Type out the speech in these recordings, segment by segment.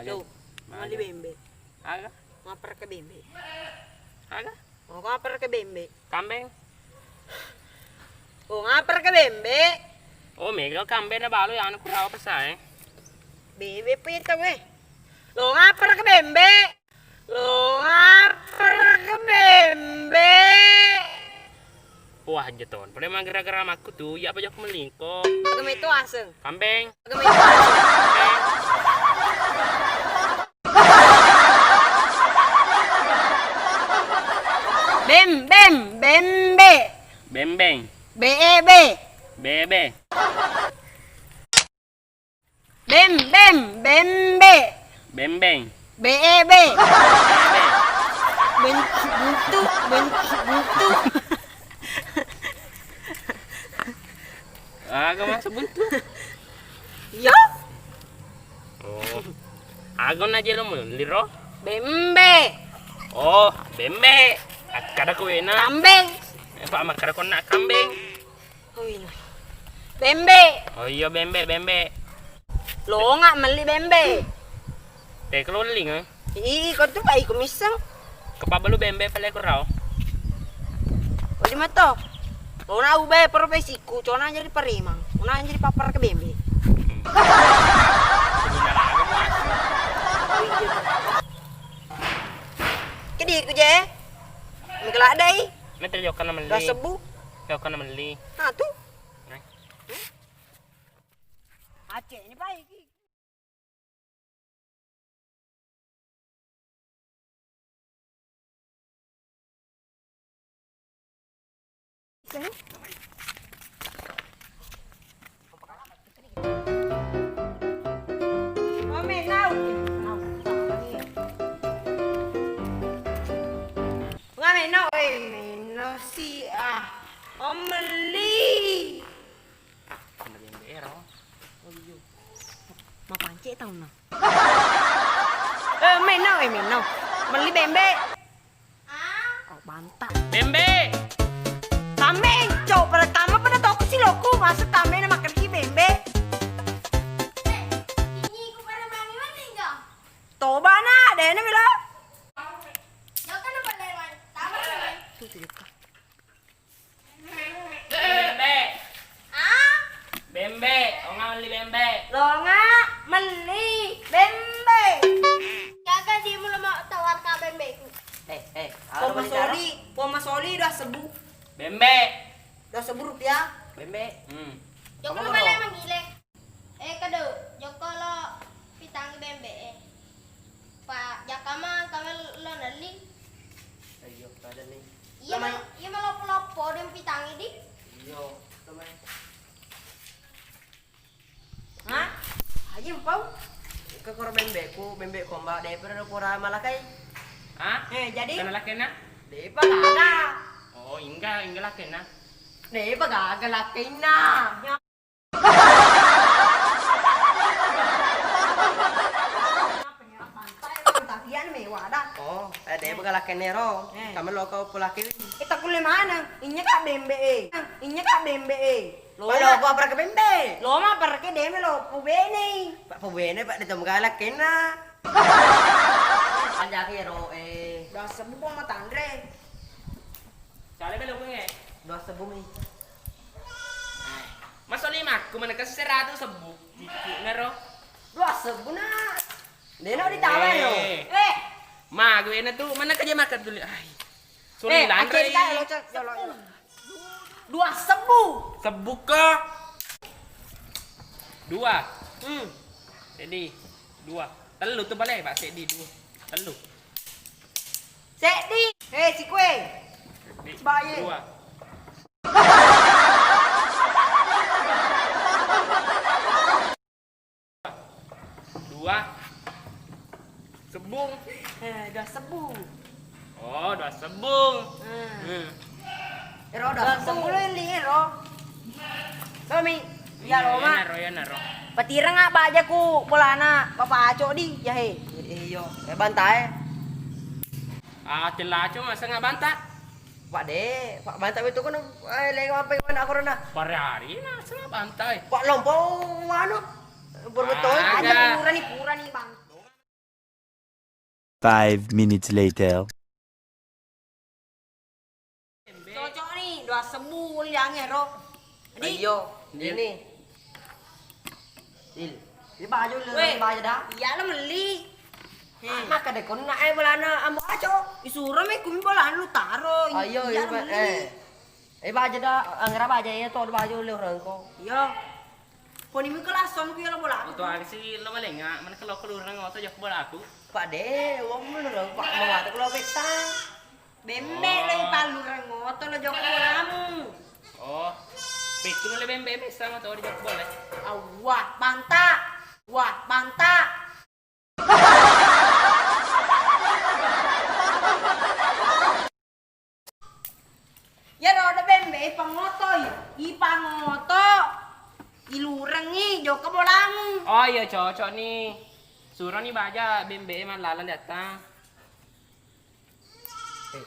Tuh, mali bembe. Aga? Ngapar ke bembe. Aga? Mau ngapar ke bembe. Kambing? Oh, ngapar ke bembe. Oh, mega kambing na balo yan ko raw pa sa eh. Bebe pita we. Lo ngapar ke bembe. Lo ngapar ke bembe. Wah, jeton. Pada emang gara-gara aku tuh, ya apa aku melingkop. Agam itu aseng. Kambing? Agam itu aseng. Bembe. Bembeng. Bebe. Bebe. Bembe. Bembeng. Bebe. Bebe. Buntu. Aga masuk buntu. Yo. Oh. Aga na jelo mo liro. Bembe. Oh, bembe. At kada ko na. Kambing. Pa makara ko na kambing. Uy. Bembe. Oh iya bembe. Lo nga mali bembe. Teklo ling eh. Iko tuh pa iko misang. Kapabalo bembe pala ko raw. Uli mato. Una ube profesiku, cona jadi perimang. Una jadi papar ke bembe. Kedi ku je. Migla dai. Meter yokan naman Dah li. sebu. Yokan naman li. Nah tuh. Ay. Aceh ini baik. Si Omeli. Bembe raw. Mapancik tau na. Menau. Meli bembe. Oh, bantah. Bembe. Kambing, cok pertama pada toko si loku masuk kambing na makan ki bembe. Ini ko para mami mana enggak? Toba na, deh na bilo. Yo kan apa lewat? Tahu kan? Bembe. Ah? Bembe. O nga li bembe. Lo nga meli bembe. Kagak dia mula mau tawar ka bembe ku. Poma soli udah sebu. Bembe. Udah ₹1. Bembe. Yo kan balik manggile. Kado, Joko lo pitangi bembe. Pak Jakama kami lo nali. Ayo, pada nih. Iya malah lopo dem pitangi di. Iyo, teman. Hah? Aja empau. Kakor bembe ko mbak dai pura pura malakai. Ah? Jadi Kana laki na? Dai pa gaga. Oh, ingga laki na. Dai pa gaga lakai na. tagihan mewah dah. Oh, dai pa lakai nero. Kami lo kau pulaki. Kita kuliah mana? Inya kak bembe. Lo Palo ko para ka bembe. lo mah pergi deh lo pubene. Pak pubene pak dito mga lakai na. Ada kiro Udah sebu po matandre. Sali ba lumo nga? dua sebumi. Mas 5 ko man nagkasirado sa book. Dito na ro. Dua sebu na. Dia nak ditawar lo. Ma, gue na tuh mana kerja makan dulu. Ay. Sulit Aceh lantai. kaya lo cek. Dua sebu. Sebuka. Dua. Jadi dua. Telu tuh boleh Pak Sedi dua. Telu. Sedi. Si kue. Baye. Dua. Dua. Sebung. Dua sebu. Oh, dua sebung. Ero dua sebu lo ini ero. Kami. Ya lo mak. Ya naro. Patira nga ba aja ku bolana papaco di jahe. Iyo, bantai. Ah, celaco masa nggak bantah? Pak de, Pak bantai itu kan lagi apa yang aku rendah. Parehari nah, nggak bantai. Pak lompong mana? Berbetul. Agak. Aja pura nih bang. 5 minutes later. Cocok nih dua sebu yang ero. Iyo, ini. Ini baju lu, Weh. baju dah. Iya lo beli. Maka deh kau nak belana ambo aco. Isura me kumi bolan lu taro. Ayo, Iya lo beli. baju dah, anggara baju ya tuh baju lu orang kau. Iya. Poni mi kelason ku ya lo bola. Untuk hari sih lo malah nggak, mana kalau keluar nggak usah jauh bola aku. Pak de, wong lu orang Pak mau ada kalau pesta. Bembe lo palu rengoto lo joko bolamu. Oh, pikir lo bembe sama tuh di jauh bola. Wah, banta. Wah, banta. Ya roda bembe pangoto. Ipangoto. Ilurengi joko bolamu. Oh iya cocok nih. Suruh nih baja bembe emang lala datang.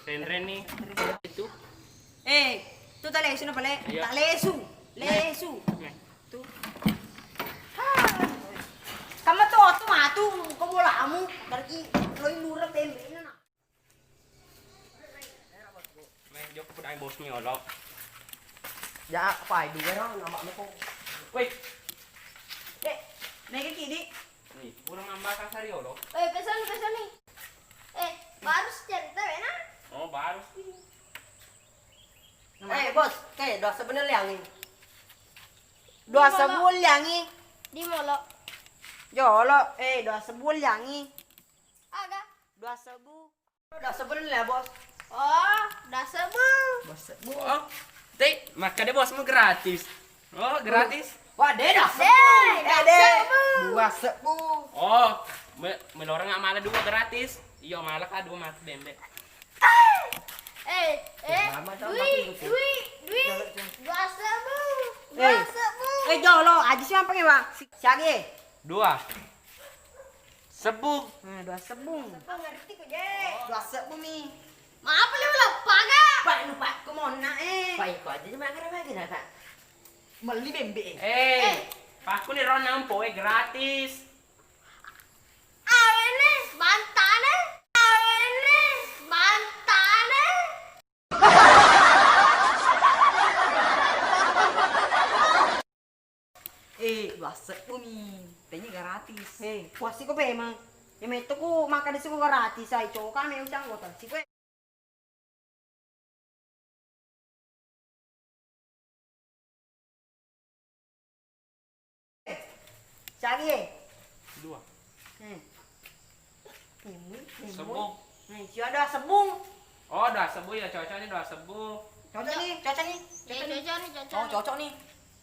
Ren nih. Itu. Tu tak lesu na pala. Iya. Tak lesu. Lesu. Nih. Tu. Kamu tuh otu matu ko bolamu. Dari lo ilureng bembe na. Mày jauh ke pedang bos nyolok. Ya, phải đúng cái đó, nó nó không. Wih, Dek, naik ke kiri. nih, kurang nambah kan Sario loh. Pesan nih. Baru cerita enak. Oh baru sih. Bos, kayak dah sebenarnya yang ini. Dua sebul yangi. Di molo. Jolo, dua sebul yangi. Ada. Dua sebu. Dah sebenarnya bos. Oh, dah sebu. Bos. Oh, teh, makanya bosmu gratis. Oh gratis. Wah, deh dah. Deh, Dua sebu. Oh, melorong nggak malah dua gratis. Iya malah kan dua mati bembe. Duit. Dua sebu. Dua sebu. Jolo, aja sih apa bang? Siagi. Dua. Sebu. Dua sebu. Pengerti kok, Dua sebu mi. Maaf lu lupa gak? Pak lupa aku mau nak Baik aja cuma lagi nah, Kak. beli bembe. Pakku nih ron poe gratis. Awene bantane. Awene bantane. Dua sebu mi. Tanya gratis. Puasi ko be emang. Ya meto ko makan di sini gratis ay coka me utang ko si ko. Siagi. Dua. Sebung. Sebu. Si ada sebung. Oh, dua sebu ya cocok nih dua sebu. Cocok nih, cocok nih. Cocok nih, Oh, cocok. cocok nih.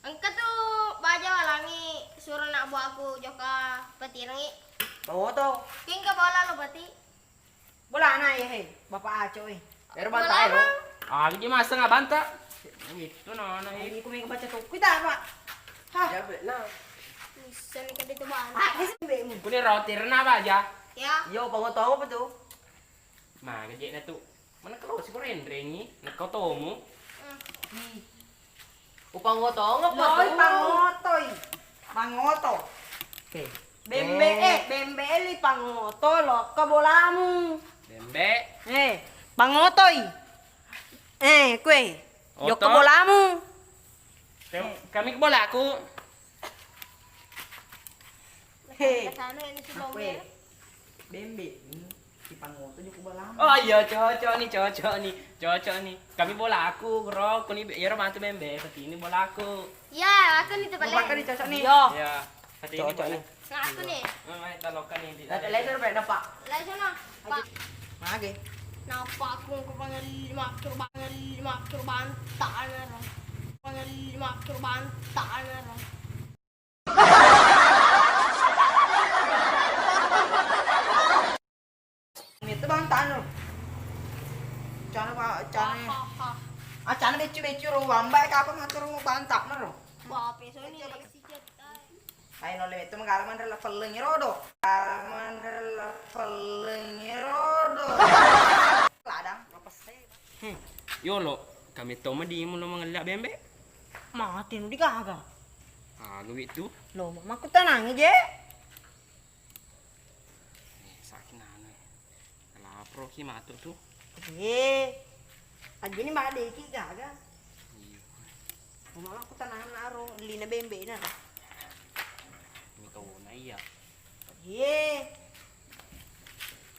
Engke tuh baja walangi suruh nak buat aku joka petirangi. Mau tuh. King ke bola lo berarti. Bola na ya, Bapak Aco Biar bantai lo. Ah, jadi masa nggak bantah? Gitu nona Ini ko may baca to. Kita Pak. Hah. Ya benar. Bisa nih kali tuh bang. Ah, ini bembe mo. Aku nih roti renah aja. Ya. Yo, pangotong apa tuh? Nah, gaji na tuh. Mana kalau si keren rengi, nakotomu. Upang ngotong apa Loy tuh? pangotoy. Pangoto. Oke. Bembe li pangoto lo ka bolamu. Bembe. Pangotoy. Kue. Yo Oto. ka bolamu. Kami ke bola aku. Kesana ini si Kue. bomber. bembe. Si pangoto juga balang. Oh iya, cocok nih. Kami bola aku, bro. Aku nih, ya mantu bembe. Seperti ini bola aku. Ya, aku nih Pakai terbalik. dicocok nih. Iya. Ya, seperti ini Cocok bola. nih. Nah, aku nih. Mama talokan nih. Ada laser berapa Pak? Lah sana. Pak. Mage. Napa aku kepanggil 5 kurban tangan. Panggil 5 kurban tangan. Itu bang tanu. Cana pak, cana. Cana becu ro, wambak ka apa ngatur mo bantak na ro. Bapak so ini lagi sikit. Ay no le itu mengalaman rela peleng rodo. Alaman rela peleng rodo. Ladang apa sih? Yo lo, kami tahu mah di mo lo mengelak bembe. Mati nu digaga. Ah, gue itu. Lo mama ku tenang aja. Sakit nana. Lapro ki matu tuh. Aja ni mbak deki gaga. Mama ku tenang naro lina bembe na. Kami tahu na iya.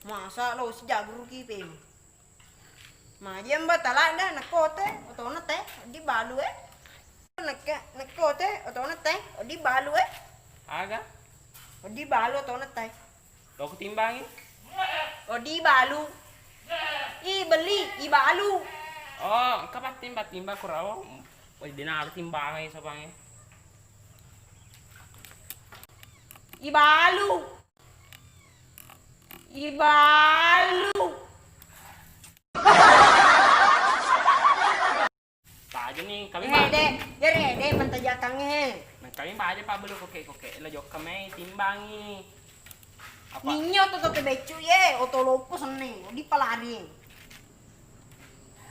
Masa lo si jago ki pe. Ma jem batala dah nakote atau nate di balu nakote atau nate di balu Aga, di balu atau nate lo aku timbangin. di balu beli i balu Oh, kapan timba kuraw? Wah, di na timbangin sa pangin. i balu Tajo nih, kami Rede mentajakangnya kami ba aja pa belum koke lo jok kami timbangi. Apa? ninyo to becu ye otolopo seneng di palari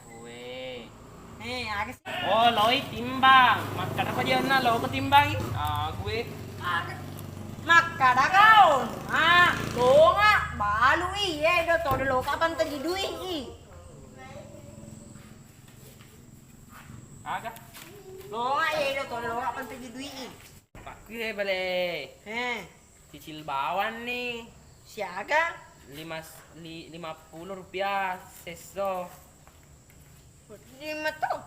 Gue. agak Oh, loi timbang. Makan apa dia na lo ko timbangin? Ah, gue. maka dah kau lo nga balu do to lo kapan tadi duit Aga. lo nga do to lo kapan tadi duit Pak gue balik. Cicil bawaan nih. siaga 50 rupiah seso. lima tuh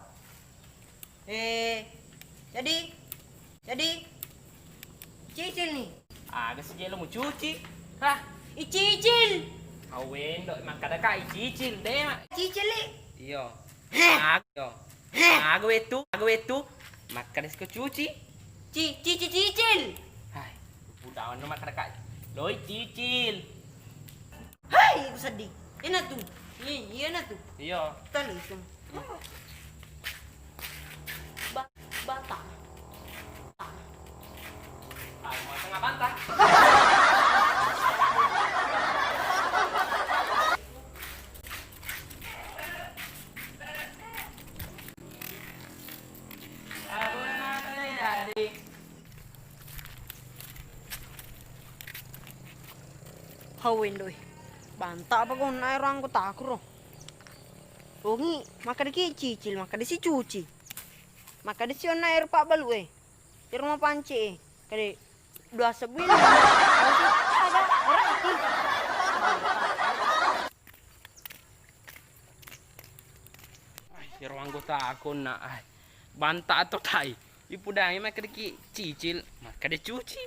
jadi cicil nih Aga saja lo mau cuci. Hah? cicil Awen do makan ka cicil deh mak. cicil nih Iyo. Ago. Ago itu. Makan ko cuci. cicil Hai, budawan no makan ka. Loi cicil. hai aku sedih ini tuh iya na tuh Iyo. tali itu bata Ah, mau tengah bantah. Aku nanti. hawin doy banta apa kau naik orang ku takro Ongi, maka di cicil, maka di si cuci. Maka di si ona air pak balu di rumah panci kade 2 sebulan. Ada orang ti. Ay, ruang anggota aku nak. Banta atau tai. Ipudangi maka di cicil, maka di cuci.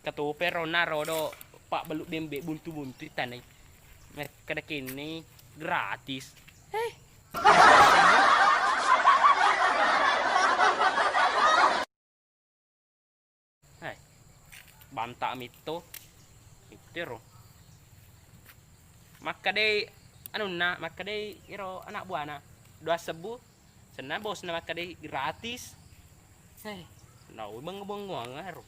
Katope rona rodo pak beluk bembe buntu-buntu tanai. Maka kini gratis. Banta mito. Itero. Maka deh maka deh iro anak buah na 2 sebu. Sana bos na maka deh gratis. Nah, bengong ngaro.